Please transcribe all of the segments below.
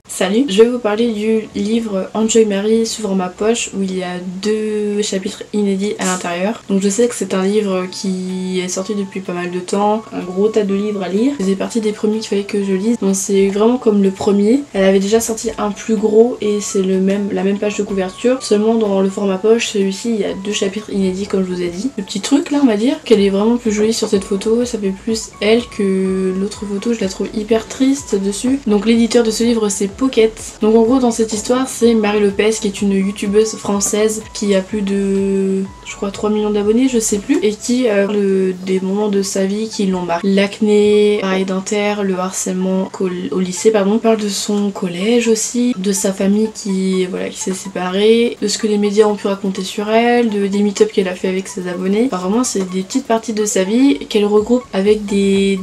Salut, je vais vous parler du livre Enjoy Mary sous format poche où il y a 2 chapitres inédits à l'intérieur. Donc je sais que c'est un livre qui est sorti depuis pas mal de temps, un gros tas de livres à lire. C'est partie des premiers qu'il fallait que je lise. Donc c'est vraiment comme le premier. Elle avait déjà sorti un plus gros et c'est la même page de couverture. Seulement dans le format poche, celui-ci il y a 2 chapitres inédits comme je vous ai dit. Le petit truc là on va dire qu'elle est vraiment plus jolie sur cette photo. Ça fait plus elle que l'autre photo. Je la trouve hyper triste dessus. Donc l'éditeur de ce livre c'est Pocket. Donc en gros dans cette histoire c'est Marie Lopez qui est une youtubeuse française qui a plus de je crois 3 millions d'abonnés, je sais plus, et qui parle des moments de sa vie qui l'ont marqué. L'acné, pareil d'inter, le harcèlement au lycée pardon, parle de son collège aussi, de sa famille qui s'est séparée, de ce que les médias ont pu raconter sur elle, des meet-up qu'elle a fait avec ses abonnés. Enfin, vraiment c'est des petites parties de sa vie qu'elle regroupe avec des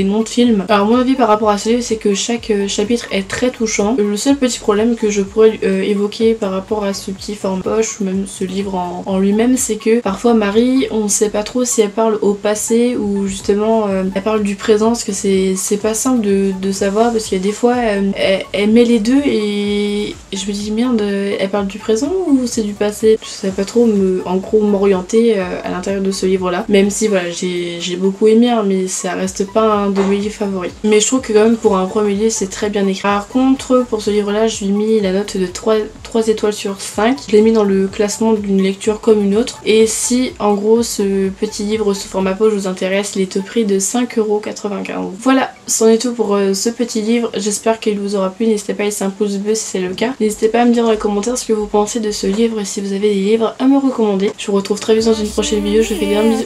noms de films. Alors mon avis par rapport à ce livre c'est que chaque chapitre est très touchant. Le seul petit problème que je pourrais évoquer par rapport à ce petit format poche ou même ce livre en lui-même, c'est que parfois Marie, on sait pas trop si elle parle au passé ou justement elle parle du présent, parce que c'est pas simple de savoir, parce qu'il y a des fois elle met les deux et je me dis merde, elle parle du présent ou c'est du passé. Je savais pas trop en gros m'orienter à l'intérieur de ce livre là, même si voilà j'ai beaucoup aimé hein, mais ça reste pas un de mes livres favoris. Mais je trouve que quand même pour un premier livre c'est très bien écrit. Par contre pour ce livre là je lui ai mis la note de 3 étoiles sur 5. Je l'ai mis dans le classement d'une lecture comme une autre. Et si en gros ce petit livre sous format poche vous intéresse, il est au prix de 5,95 €. Voilà, c'en est tout pour ce petit livre. J'espère qu'il vous aura plu. N'hésitez pas à laisser un pouce bleu si c'est le cas. N'hésitez pas à me dire dans les commentaires ce que vous pensez de ce livre et si vous avez des livres à me recommander. Je vous retrouve très vite dans une prochaine vidéo. Je vous fais des grands bisous.